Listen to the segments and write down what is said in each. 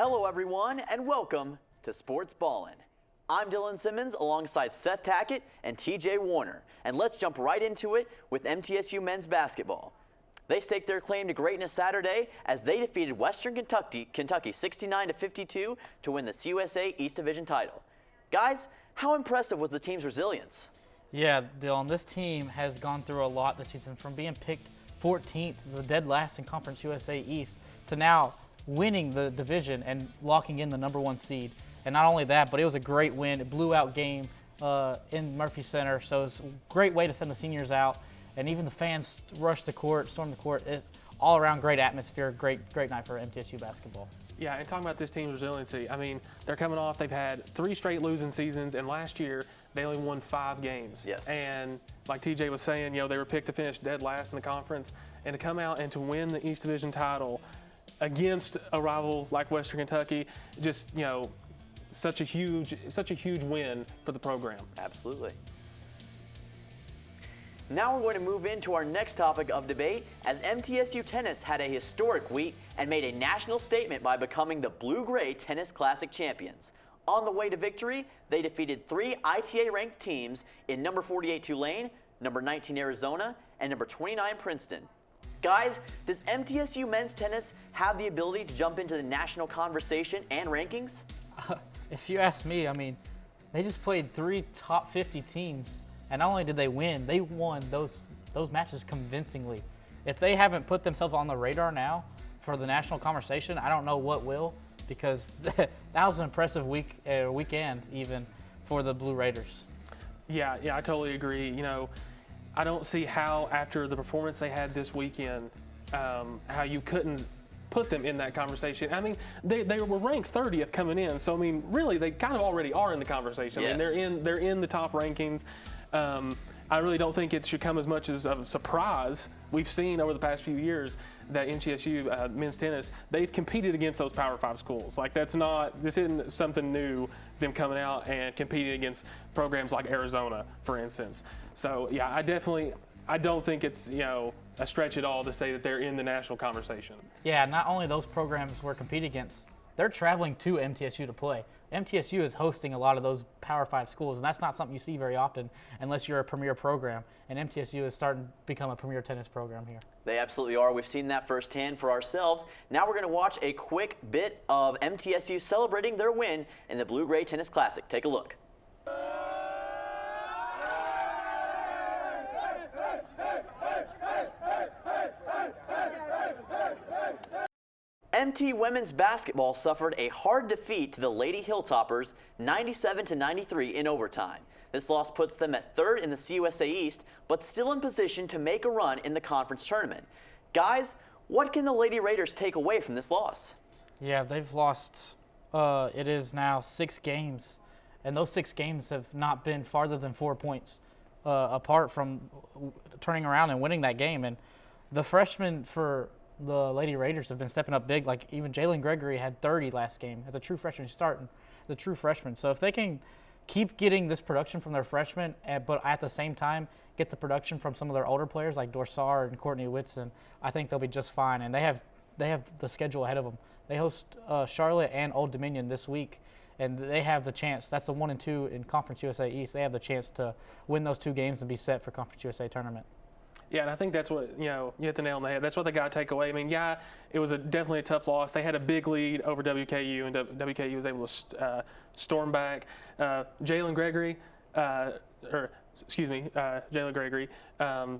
Hello everyone and welcome to Sportsballin. I'm Dylan Simmons alongside Seth Tackett and TJ Warner, and let's jump right into it with MTSU men's basketball. They staked their claim to greatness Saturday as they defeated Western Kentucky 69-52 to win the CUSA East Division title. Guys, how impressive was the team's resilience? Yeah, Dylan, this team has gone through a lot this season, from being picked 14th, the dead last in Conference USA East, to now winning the division and locking in the #1 seed. And not only that, but it was a great win. A blew-out game in Murphy Center, so it was a great way to send the seniors out. And even the fans rushed the court, stormed the court. It's all around great atmosphere, great night for MTSU basketball. Yeah, and talking about this team's resiliency, I mean, they're coming off, they've had 3 straight losing seasons, and last year they only won 5 games. Yes. And like TJ was saying, they were picked to finish dead last in the conference, and to come out and to win the East Division title against a rival like Western Kentucky, just, such a huge win for the program. Absolutely. Now we're going to move into our next topic of debate, as MTSU tennis had a historic week and made a national statement by becoming the Blue-Gray Tennis Classic champions. On the way to victory, they defeated 3 ITA-ranked teams in number 48 Tulane, number 19 Arizona, and number 29 Princeton. Guys, does MTSU men's tennis have the ability to jump into the national conversation and rankings? If you ask me, I mean, they just played 3 top 50 teams, and not only did they win, they won those matches convincingly. If they haven't put themselves on the radar now for the national conversation, I don't know what will, because that was an impressive weekend even for the Blue Raiders. Yeah, I totally agree. I don't see how, after the performance they had this weekend, how you couldn't put them in that conversation. I mean, they were ranked 30th coming in, so I mean, really, they kind of already are in the conversation. Yes. I mean, they're in the top rankings. I really don't think it should come as much as of a surprise. We've seen over the past few years that MTSU men's tennis, they've competed against those Power 5 schools. Like, this isn't something new, them coming out and competing against programs like Arizona, for instance. So yeah, I don't think it's, a stretch at all to say that they're in the national conversation. Yeah, not only those programs we're competing against, they're traveling to MTSU to play. MTSU is hosting a lot of those Power 5 schools, and that's not something you see very often unless you're a premier program. And MTSU is starting to become a premier tennis program here. They absolutely are. We've seen that firsthand for ourselves. Now we're going to watch a quick bit of MTSU celebrating their win in the Blue-Gray Tennis Classic. Take a look. MT women's basketball suffered a hard defeat to the Lady Hilltoppers 97-93 in overtime. This loss puts them at 3rd in the CUSA East, but still in position to make a run in the conference tournament. Guys, what can the Lady Raiders take away from this loss? Yeah, they've lost, it is now 6 games, and those 6 games have not been farther than 4 points apart from turning around and winning that game. And the freshmen for the Lady Raiders have been stepping up big. Like, even Jalen Gregory had 30 last game as a true freshman starting, the true freshman. So if they can keep getting this production from their freshmen, but at the same time get the production from some of their older players like Dorsar and Courtney Whitson, I think they'll be just fine. And they have the schedule ahead of them. They host Charlotte and Old Dominion this week, and they have the chance. That's the 1 and 2 in Conference USA East. They have the chance to win those 2 games and be set for Conference USA tournament. Yeah, and I think that's what, you hit the nail on the head. That's what they got to take away. I mean, yeah, it was definitely a tough loss. They had a big lead over WKU, and WKU was able to storm back. Jalen Gregory,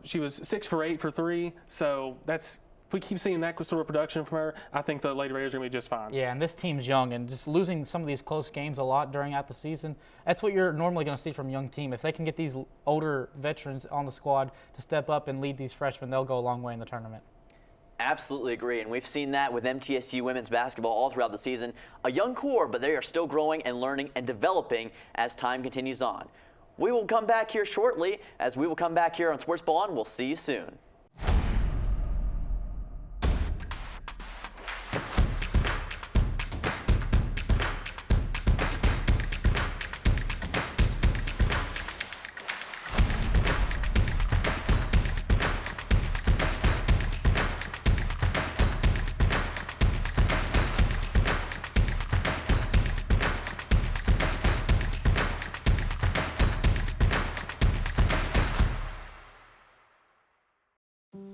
she was 6 for 8 for 3. So if we keep seeing that sort of production from her, I think the Lady Raiders are going to be just fine. Yeah, and this team's young, and just losing some of these close games a lot during the season, that's what you're normally going to see from a young team. If they can get these older veterans on the squad to step up and lead these freshmen, they'll go a long way in the tournament. Absolutely agree, and we've seen that with MTSU women's basketball all throughout the season. A young core, but they are still growing and learning and developing as time continues on. We will come back here shortly, as we will come back here on Sportsballin. We'll see you soon.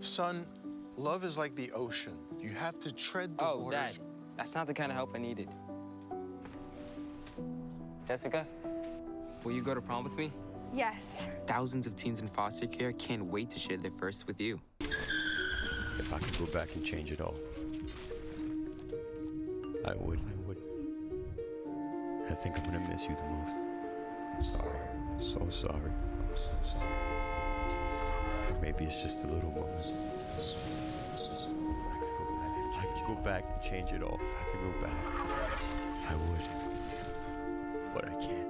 Son, love is like the ocean. You have to tread the Oh, waters. Dad, that's not the kind of help I needed. Jessica, will you go to prom with me? Yes. Thousands of teens in foster care can't wait to share their first with you. If I could go back and change it all, I would. I think I'm gonna miss you the most. I'm sorry. I'm so sorry. I'm so sorry. Maybe it's just the little moments. If I could go back and change it all, if I could go back, I would. But I can't.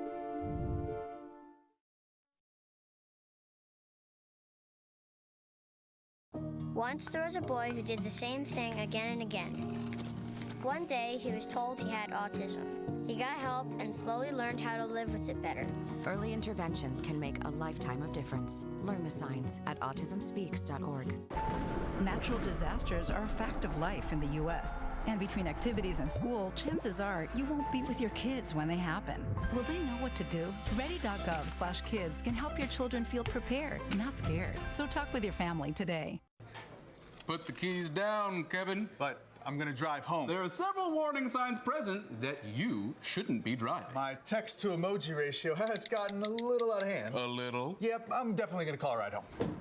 Once there was a boy who did the same thing again and again. One day, he was told he had autism. He got help and slowly learned how to live with it better. Early intervention can make a lifetime of difference. Learn the signs at autismspeaks.org. Natural disasters are a fact of life in the U.S. And between activities and school, chances are you won't be with your kids when they happen. Will they know what to do? Ready.gov/kids can help your children feel prepared, not scared. So talk with your family today. Put the keys down, Kevin. But I'm gonna drive home. There are several warning signs present that you shouldn't be driving. My text to emoji ratio has gotten a little out of hand. A little? Yep, I'm definitely gonna call a ride home.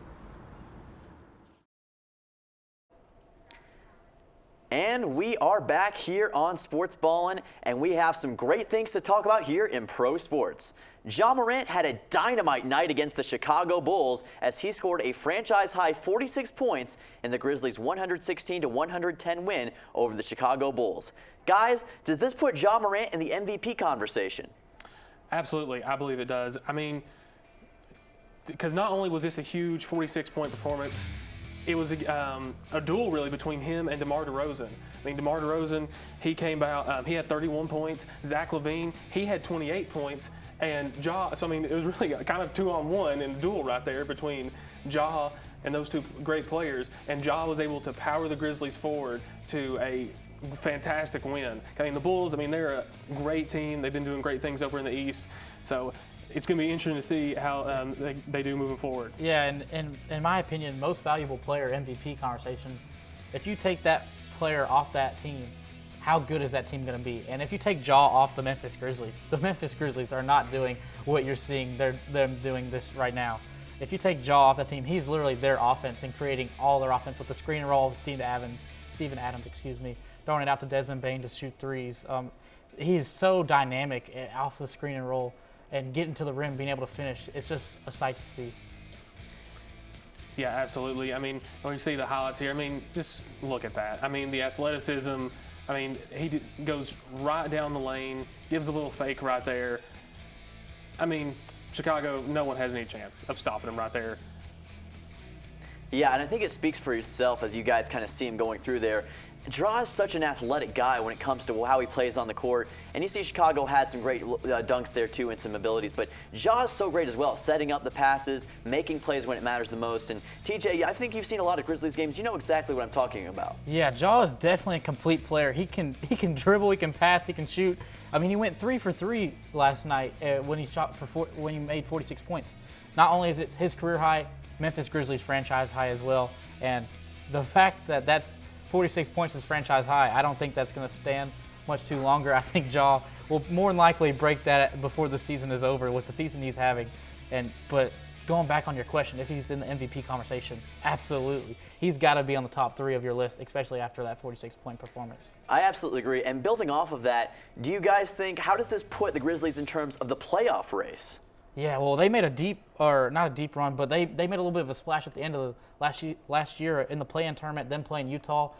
And we are back here on Sportsballin, and we have some great things to talk about here in pro sports. Morant had a dynamite night against the Chicago Bulls as he scored a franchise-high 46 points in the Grizzlies' 116-110 win over the Chicago Bulls. Guys, does this put Morant in the MVP conversation? Absolutely, I believe it does. I mean, because not only was this a huge 46-point performance, it was a duel really between him and DeMar DeRozan. I mean, DeMar DeRozan, he came out, he had 31 points. Zach LaVine, he had 28 points. And Ja, so I mean, it was really kind of 2-on-1 in a duel right there between Ja and those two great players. And Ja was able to power the Grizzlies forward to a fantastic win. I mean, the Bulls, I mean, they're a great team. They've been doing great things over in the East. So it's going to be interesting to see how they do moving forward. Yeah, and in my opinion, most valuable player MVP conversation, if you take that player off that team, how good is that team going to be? And if you take Ja off the Memphis Grizzlies are not doing what you're seeing them doing this right now. If you take Ja off that team, he's literally their offense and creating all their offense with the screen and roll of Steven Adams, throwing it out to Desmond Bane to shoot threes. He is so dynamic off the screen and roll and getting to the rim, being able to finish. It's just a sight to see. Yeah, absolutely. I mean, when you see the highlights here, I mean, just look at that. I mean, the athleticism. I mean, he goes right down the lane, gives a little fake right there. I mean, Chicago, no one has any chance of stopping him right there. Yeah, and I think it speaks for itself as you guys kind of see him going through there. Ja is such an athletic guy when it comes to how he plays on the court, and you see Chicago had some great dunks there too and some abilities, but Ja is so great as well, setting up the passes, making plays when it matters the most. And TJ, I think you've seen a lot of Grizzlies games. You know exactly what I'm talking about. Yeah, Ja is definitely a complete player. He can dribble, he can pass, he can shoot. I mean, he went 3 for 3 last night when he made 46 points. Not only is it his career high, Memphis Grizzlies franchise high as well, and the fact that that's 46 points is franchise high, I don't think that's going to stand much too longer. I think Ja will more than likely break that before the season is over with the season he's having. But going back on your question, if he's in the MVP conversation, absolutely. He's got to be on the top 3 of your list, especially after that 46-point performance. I absolutely agree. And building off of that, do you guys think, how does this put the Grizzlies in terms of the playoff race? Yeah, well, they made not a deep run, but they made a little bit of a splash at the end of the last year in the play-in tournament, then playing Utah.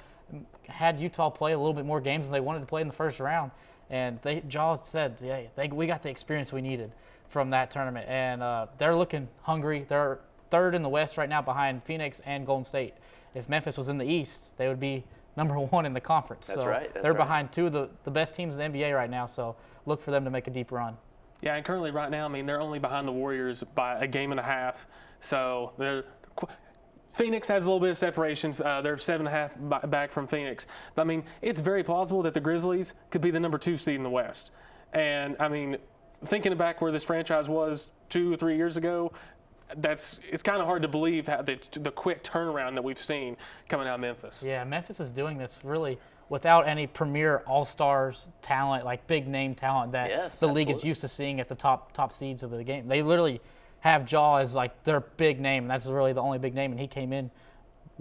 Had Utah play a little bit more games than they wanted to play in the first round. And Ja said, yeah, we got the experience we needed from that tournament. And they're looking hungry. They're 3rd in the West right now behind Phoenix and Golden State. If Memphis was in the East, they would be number 1 in the conference. That's right. They're behind 2 of the best teams in the NBA right now, so look for them to make a deep run. Yeah, and currently right now, I mean, they're only behind the Warriors by a game and a half. So Phoenix has a little bit of separation. They're 7.5 back from Phoenix. But, I mean, it's very plausible that the Grizzlies could be the number 2 seed in the West. And, I mean, thinking back where this franchise was 2 or 3 years ago, it's kind of hard to believe how the quick turnaround that we've seen coming out of Memphis. Yeah, Memphis is doing this really without any premier all-stars talent, like big name talent that the league is used to seeing at the top seeds of the game. They literally have Ja as like their big name, and that's really the only big name, and he came in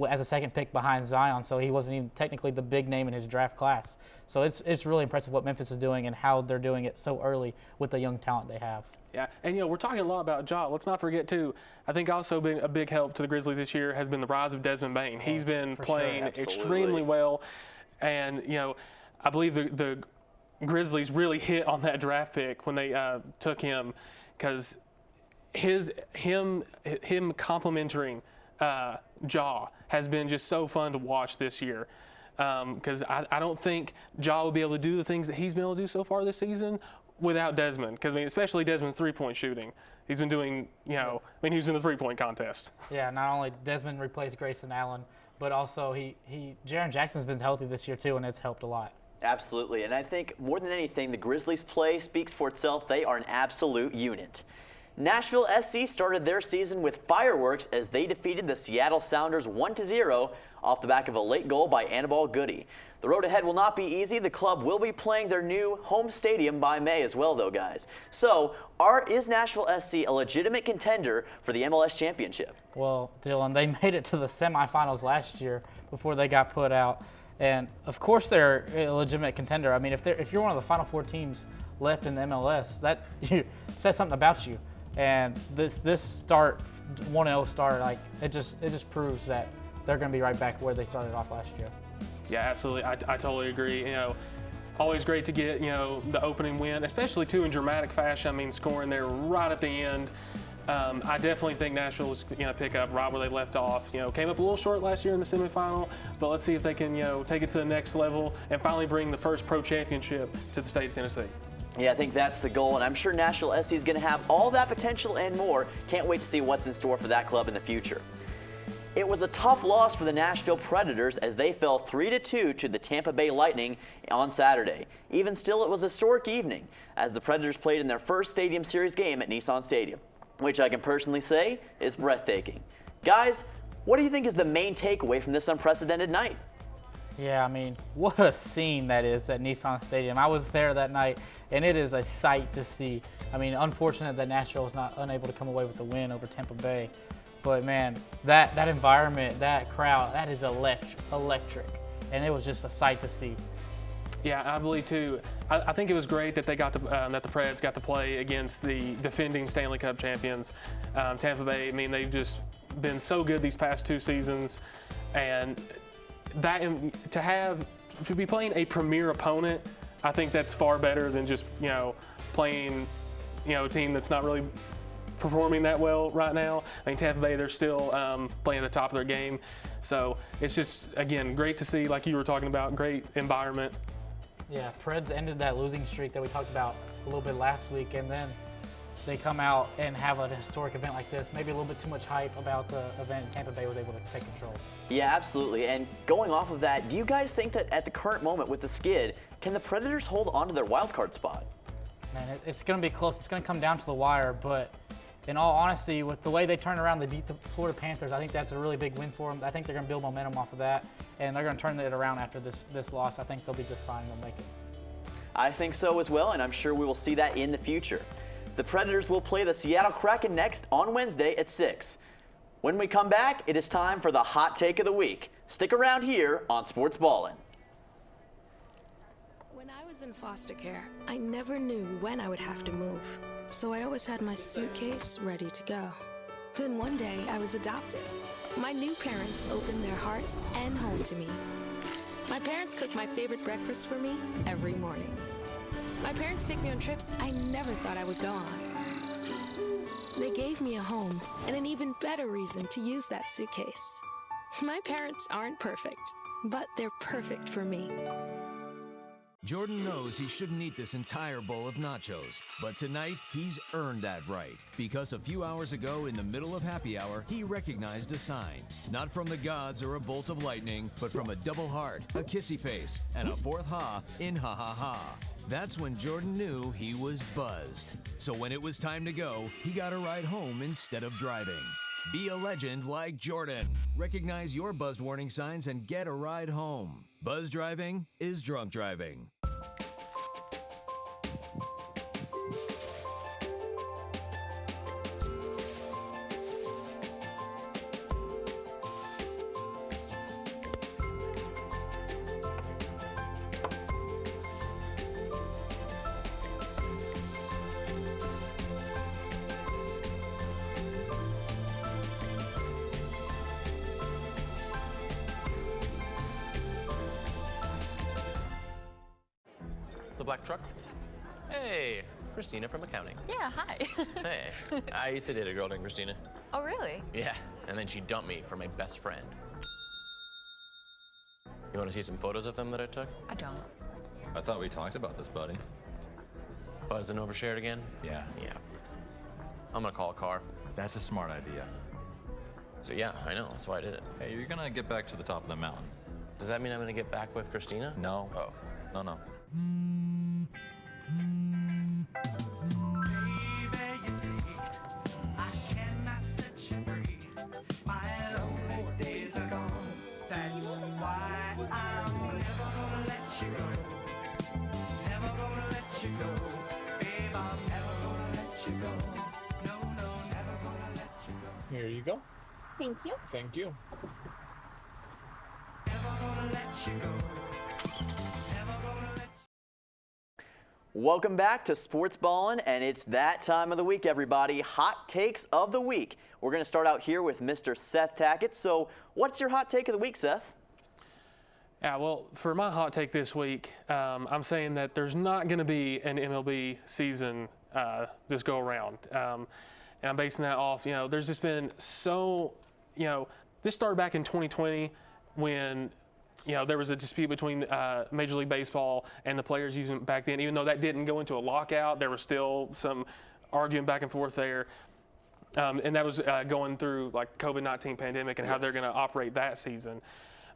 as a second pick behind Zion, so he wasn't even technically the big name in his draft class. So it's really impressive what Memphis is doing and how they're doing it so early with the young talent they have. Yeah, and we're talking a lot about Ja. Let's not forget too, I think also been a big help to the Grizzlies this year has been the rise of Desmond Bane. He's been playing extremely well, and I believe the Grizzlies really hit on that draft pick when they took him, because him complimenting Ja has been just so fun to watch this year, because I don't think Ja will be able to do the things that he's been able to do so far this season without Desmond, because especially Desmond's three-point shooting. He's been doing, he was in the three-point contest. Yeah, not only Desmond replaced Grayson Allen, but also Jaren Jackson's been healthy this year too, and it's helped a lot. Absolutely, and I think more than anything, the Grizzlies' play speaks for itself. They are an absolute unit. Nashville SC started their season with fireworks as they defeated the Seattle Sounders 1-0 off the back of a late goal by Annabelle Goody. The road ahead will not be easy. The club will be playing their new home stadium by May as well, though, guys. So, is Nashville SC a legitimate contender for the MLS championship? Well, Dylan, they made it to the semifinals last year before they got put out. And, of course, they're a legitimate contender. I mean, if you're one of the Final Four teams left in the MLS, that says something about you. And this start, 1-0 start, it just proves that they're going to be right back where they started off last year. Yeah, absolutely. I totally agree. Always great to get the opening win, especially too in dramatic fashion. I mean, scoring there right at the end. I definitely think Nashville's pick up right where they left off. Came up a little short last year in the semifinal, but let's see if they can take it to the next level and finally bring the first pro championship to the state of Tennessee. Yeah, I think that's the goal, and I'm sure Nashville SC is going to have all that potential and more. Can't wait to see what's in store for that club in the future. It was a tough loss for the Nashville Predators as they fell 3-2 to the Tampa Bay Lightning on Saturday. Even still, it was a historic evening as the Predators played in their first Stadium Series game at Nissan Stadium, which I can personally say is breathtaking. Guys, what do you think is the main takeaway from this unprecedented night? Yeah, I mean, what a scene that is at Nissan Stadium. I was there that night, and it is a sight to see. I mean, unfortunate that Nashville was not unable to come away with the win over Tampa Bay. But, man, that environment, that crowd, that is electric. And it was just a sight to see. Yeah, I believe, too. I think it was great that they got to, that the Preds got to play against the defending Stanley Cup champions, Tampa Bay. I mean, they've just been so good these past two seasons. And to be playing a premier opponent, I think that's far better than just, playing, a team that's not really performing that well right now. I mean, Tampa Bay, they're still playing at the top of their game. So it's just, again, great to see, like you were talking about, great environment. Yeah, Preds ended that losing streak that we talked about a little bit last week, and then they come out and have an historic event like this. Maybe a little bit too much hype about the event, and Tampa Bay was able to take control. Yeah, absolutely. And going off of that, do you guys think that at the current moment with the skid, can the Predators hold on to their wild card spot? Man, it's going to be close. It's going to come down to the wire, but in all honesty, with the way they turned around, they beat the Florida Panthers. I think that's a really big win for them. I think they're going to build momentum off of that, and they're going to turn it around after this loss. I think they'll be just fine. They'll make it. I think so as well, and I'm sure we will see that in the future. The Predators will play the Seattle Kraken next on Wednesday at 6. When we come back, it is time for the hot take of the week. Stick around here on Sportsballin. When I was in foster care, I never knew when I would have to move, so I always had my suitcase ready to go. Then one day, I was adopted. My new parents opened their hearts and home to me. My parents cook my favorite breakfast for me every morning. My parents take me on trips I never thought I would go on. They gave me a home and an even better reason to use that suitcase. My parents aren't perfect, but they're perfect for me. Jordan knows he shouldn't eat this entire bowl of nachos, but tonight he's earned that right because a few hours ago in the middle of happy hour, he recognized a sign, not from the gods or a bolt of lightning, but from a double heart, a kissy face, and a fourth ha in ha ha ha. That's when Jordan knew he was buzzed. So when it was time to go, he got a ride home instead of driving. Be a legend like Jordan. Recognize your buzzed warning signs and get a ride home. Buzz driving is drunk driving. The black truck? Hey, Christina from accounting. Yeah, hi. Hey, I used to date a girl named Christina. Oh, really? Yeah, and then she dumped me for my best friend. You want to see some photos of them that I took? I don't. I thought we talked about this, buddy. Buzzed and overshared again? Yeah. Yeah. I'm gonna call a car. That's a smart idea. So yeah, I know, that's why I did it. Hey, you're gonna get back to the top of the mountain. Does that mean I'm gonna get back with Christina? No. Oh. No. Here you go. Thank you. Thank you. Welcome back to Sportsballin, and it's that time of the week, everybody. Hot takes of the week. We're going to start out here with Mr. Seth Tackett. So what's your hot take of the week, Seth? Yeah, well, for my hot take this week, I'm saying that there's not going to be an MLB season this go around. And I'm basing that off, there's just been this started back in 2020 when, there was a dispute between Major League Baseball and the players using it back then. Even though that didn't go into a lockout, there was still some arguing back and forth there. And that was going through like COVID-19 pandemic and how they're going to operate that season.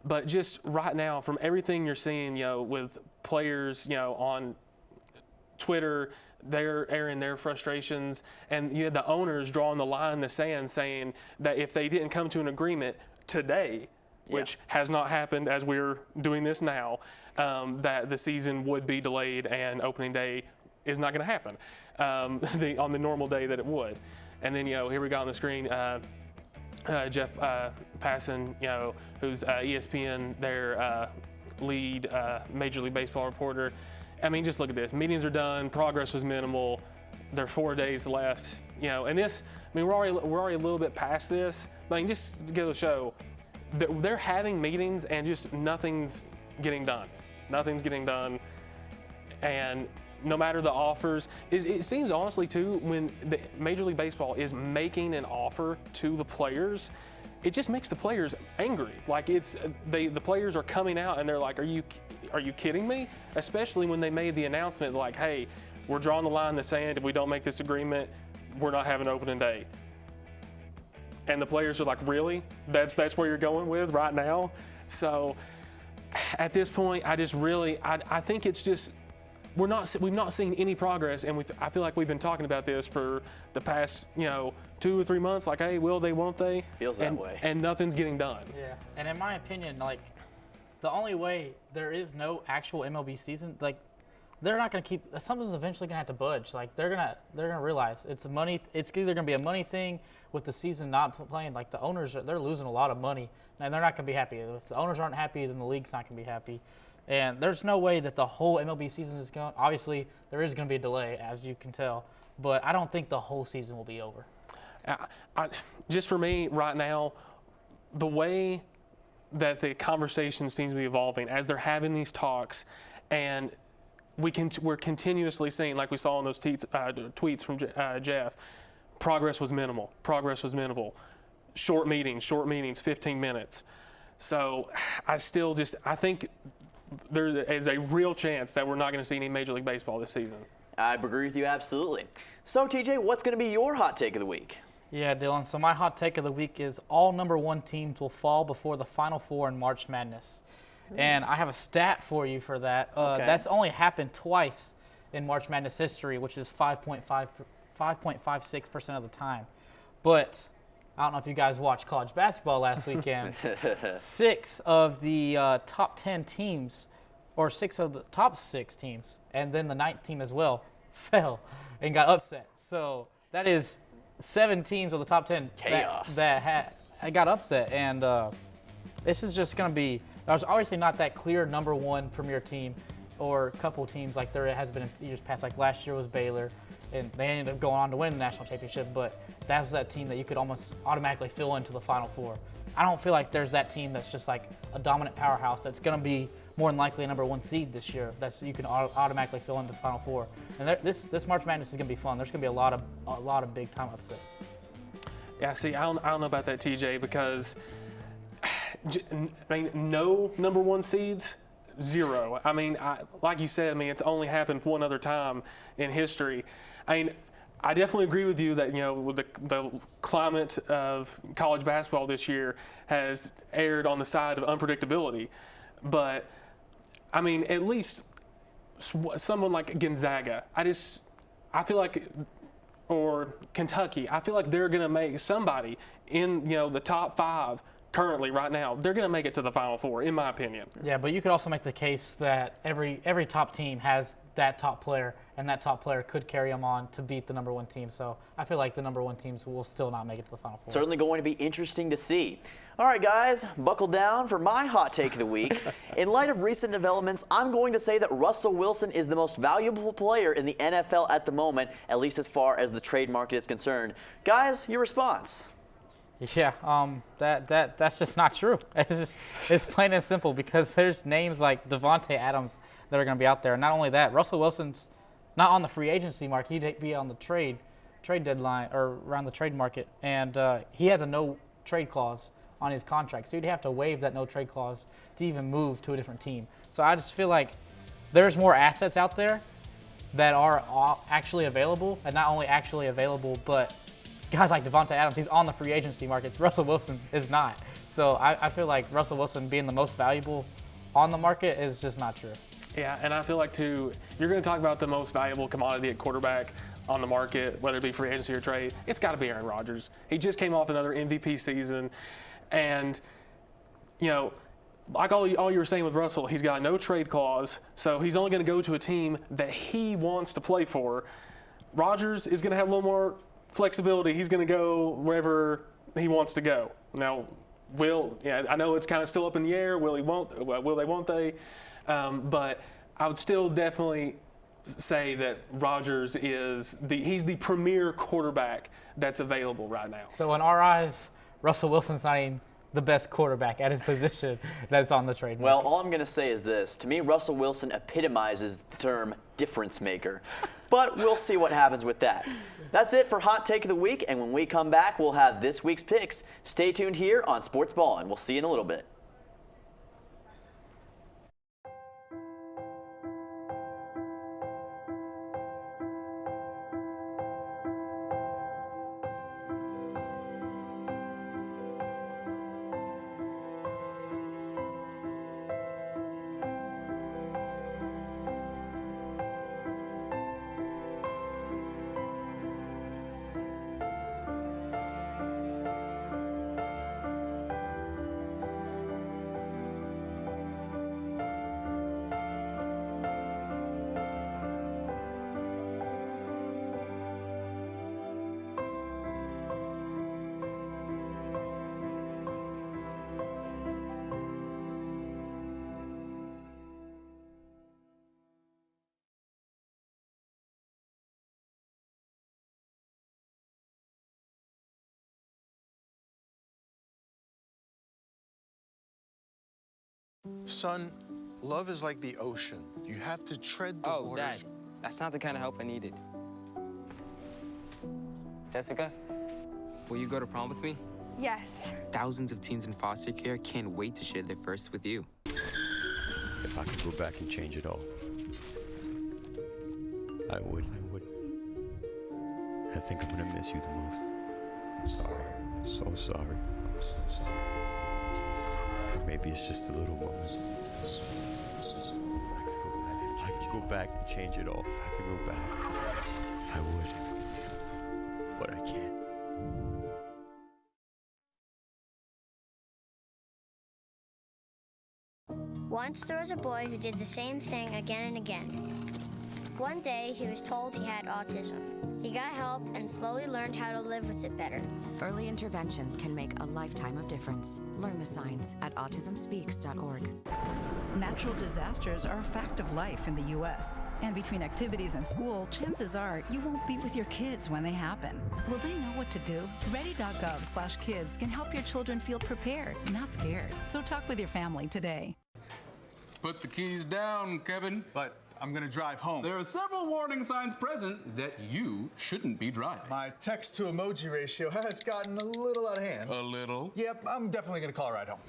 But just right now, from everything you're seeing, with players, on Twitter, they're airing their frustrations, and you had the owners drawing the line in the sand saying that if they didn't come to an agreement today, which has not happened as we're doing this now, that the season would be delayed and opening day is not going to happen on the normal day that it would. And then, here we got on the screen, Jeff Passan, who's ESPN, their lead Major League Baseball reporter. I mean, just look at this. Meetings are done. Progress was minimal. There are 4 days left. And this. I mean, we're already a little bit past this. But I mean, just to go to show, they're having meetings and just nothing's getting done. Nothing's getting done. And no matter the offers, it seems honestly too, when the Major League Baseball is making an offer to the players, it just makes the players angry. Like the players are coming out and they're like, are you kidding me? Especially when they made the announcement like, hey, we're drawing the line in the sand. If we don't make this agreement, we're not having opening day. And the players are like, really? That's where you're going with right now? So at this point, I think it's just, we've not seen any progress, and I feel like we've been talking about this for the past 2 or 3 months. Like, hey, will they, won't they? Feels that way. And nothing's getting done. Yeah, and in my opinion, like, the only way there is no actual MLB season, like, they're not going to keep. Something's eventually going to have to budge. Like, they're gonna realize it's money. It's either going to be a money thing with the season not playing. Like, the owners, they're losing a lot of money, and they're not going to be happy. If the owners aren't happy, then the league's not going to be happy. And there's no way that the whole MLB season is going. Obviously, there is going to be a delay, as you can tell, but I don't think the whole season will be over. Just for me right now, the way that the conversation seems to be evolving as they're having these talks, and we're continuously seeing, like we saw in those tweets from Jeff, progress was minimal. Short meetings, 15 minutes. So I think there is a real chance that we're not going to see any Major League Baseball this season. I agree with you absolutely. So TJ, what's going to be your hot take of the week? Yeah, Dylan. So my hot take of the week is all number 1 teams will fall before the Final Four in March Madness. And I have a stat for you for that. Okay. That's only happened twice in March Madness history, which is 5.56% of the time. But I don't know if you guys watched college basketball last weekend. 6 of the top 10 teams, or 6 of the top 6 teams, and then the 9th team as well, fell and got upset. So that is 7 teams of the top 10 Chaos. that got upset. And this is just going to be, there's obviously not that clear number 1 premier team or a couple teams like there has been in years past. Like last year was Baylor, and they ended up going on to win the national championship, but that's that team that you could almost automatically fill into the Final Four. I don't feel like there's that team that's just like a dominant powerhouse that's going to be more than likely a number 1 seed this year. That's you can automatically fill into the Final Four. And this March Madness is going to be fun. There's going to be a lot of big time upsets. Yeah, see, I don't know about that, TJ, because no number 1 seeds, 0. I mean, like you said, it's only happened one other time in history. I definitely agree with you that, with the climate of college basketball this year has erred on the side of unpredictability. But, at least someone like Gonzaga, I feel like, or Kentucky, I feel like they're going to make somebody in, the top 5 currently right now, they're going to make it to the Final Four, in my opinion. Yeah, but you could also make the case that every top team has that top player, and that top player could carry them on to beat the number 1 team. So I feel like the number 1 teams will still not make it to the Final Four. Certainly going to be interesting to see. All right, guys, buckle down for my hot take of the week. In light of recent developments, I'm going to say that Russell Wilson is the most valuable player in the NFL at the moment, at least as far as the trade market is concerned. Guys, your response? Yeah, that's just not true. It's plain and simple, because there's names like Devontae Adams that are going to be out there. And not only that, Russell Wilson's not on the free agency market. He'd be on the trade deadline or around the trade market, and he has a no trade clause on his contract. So you'd have to waive that no trade clause to even move to a different team. So I just feel like there's more assets out there that are actually available, and not only actually available, but guys like Devontae Adams, he's on the free agency market. Russell Wilson is not. So I feel like Russell Wilson being the most valuable on the market is just not true. Yeah, and I feel like, too, you're going to talk about the most valuable commodity at quarterback on the market, whether it be free agency or trade, it's got to be Aaron Rodgers. He just came off another MVP season. And, like all you were saying with Russell, he's got no trade clause, so he's only going to go to a team that he wants to play for. Rodgers is going to have a little more flexibility. He's going to go wherever he wants to go. Now, I know it's kind of still up in the air. Will they, won't they? But I would still definitely say that Rodgers he's the premier quarterback that's available right now. So in our eyes, Russell Wilson's not even the best quarterback at his position that's on the trade market. Well, all I'm going to say is this. To me, Russell Wilson epitomizes the term difference maker. But we'll see what happens with that. That's it for Hot Take of the Week, and when we come back, we'll have this week's picks. Stay tuned here on Sportsballin. We'll see you in a little bit. Son, love is like the ocean. You have to tread the waters. Dad, that's not the kind of help I needed. Jessica, will you go to prom with me? Yes. Thousands of teens in foster care can't wait to share their first with you. If I could go back and change it all, I would. I think I'm gonna miss you the most. I'm sorry. I'm so sorry. I'm so sorry. Maybe it's just the little moments. If I could go back and I could go back and change it all. If I could go back, I would. But I can't. Once there was a boy who did the same thing again and again. One day, he was told he had autism. He got help and slowly learned how to live with it better. Early intervention can make a lifetime of difference. Learn the signs at autismspeaks.org. Natural disasters are a fact of life in the U.S. And between activities and school, chances are you won't be with your kids when they happen. Will they know what to do? Ready.gov/kids can help your children feel prepared, not scared. So talk with your family today. Put the keys down, Kevin. But I'm gonna drive home. There are several warning signs present that you shouldn't be driving. My text to emoji ratio has gotten a little out of hand. A little? Yep, I'm definitely gonna call a ride home.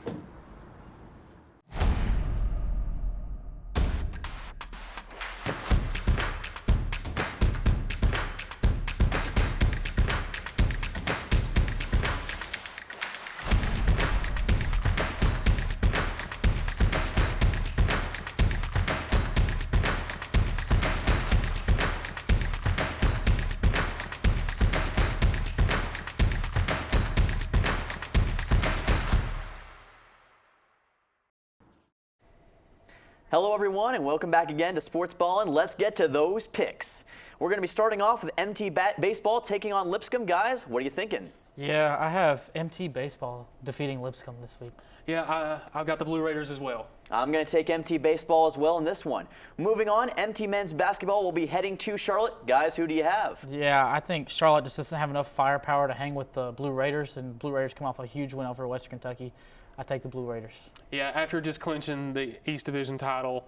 Hello everyone and welcome back again to Sportsballin. Let's get to those picks. We're going to be starting off with MT Baseball taking on Lipscomb. Guys, what are you thinking? Yeah, I have MT Baseball defeating Lipscomb this week. Yeah, I've got the Blue Raiders as well. I'm going to take MT Baseball as well in this one. Moving on, MT Men's Basketball will be heading to Charlotte. Guys, who do you have? Yeah, I think Charlotte just doesn't have enough firepower to hang with the Blue Raiders, and Blue Raiders come off a huge win over Western Kentucky. I take the Blue Raiders. Yeah, after just clinching the East Division title,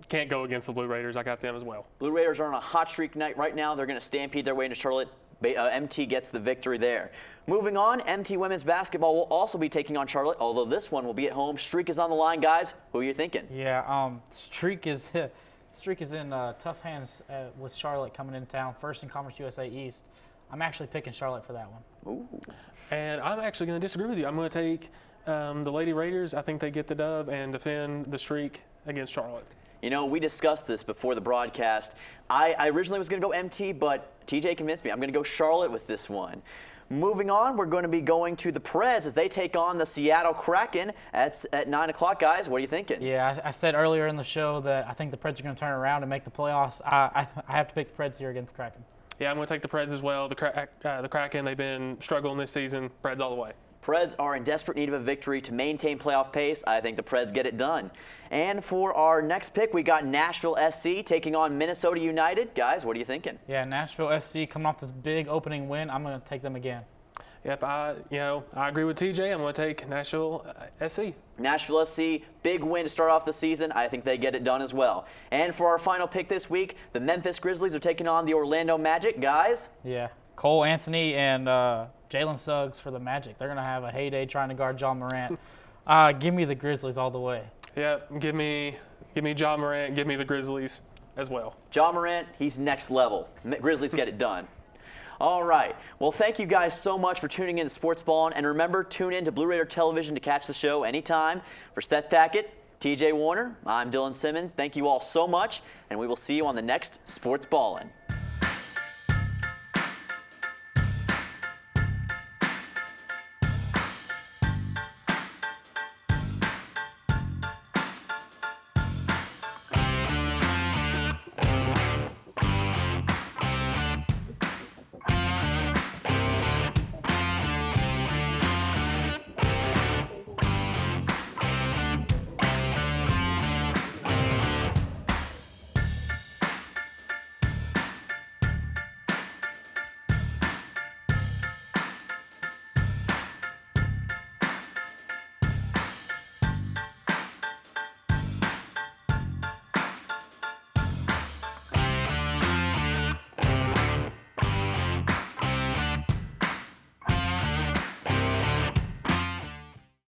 can't go against the Blue Raiders. I got them as well. Blue Raiders are on a hot streak night right now. They're going to stampede their way into Charlotte. MT gets the victory there. Moving on, MT Women's Basketball will also be taking on Charlotte, although this one will be at home. Streak is on the line, guys. Who are you thinking? Yeah, Streak is in tough hands with Charlotte coming into town, first in Conference USA East. I'm actually picking Charlotte for that one. Ooh. And I'm actually going to disagree with you. I'm going to take the Lady Raiders. I think they get the dub and defend the streak against Charlotte. You know, we discussed this before the broadcast. I originally was going to go MT, but TJ convinced me. I'm going to go Charlotte with this one. Moving on, we're going to be going to the Preds as they take on the Seattle Kraken at 9 o'clock. Guys, what are you thinking? Yeah, I said earlier in the show that I think the Preds are going to turn around and make the playoffs. I have to pick the Preds here against Kraken. Yeah, I'm going to take the Preds as well. The Kraken, they've been struggling this season. Preds all the way. Preds are in desperate need of a victory to maintain playoff pace. I think the Preds get it done. And for our next pick, we got Nashville SC taking on Minnesota United. Guys, what are you thinking? Yeah, Nashville SC coming off this big opening win. I'm going to take them again. Yep, I agree with TJ. I'm going to take Nashville SC. Nashville SC, big win to start off the season. I think they get it done as well. And for our final pick this week, the Memphis Grizzlies are taking on the Orlando Magic. Guys? Yeah, Cole Anthony and Jalen Suggs for the Magic. They're going to have a heyday trying to guard John Morant. Give me the Grizzlies all the way. Yep, give me John Morant, give me the Grizzlies as well. John Morant, he's next level. Grizzlies get it done. All right. Well, thank you guys so much for tuning in to Sportsballin'. And remember, tune in to Blue Raider Television to catch the show anytime. For Seth Tackett, TJ Warner, I'm Dylan Simmons. Thank you all so much, and we will see you on the next Sportsballin'.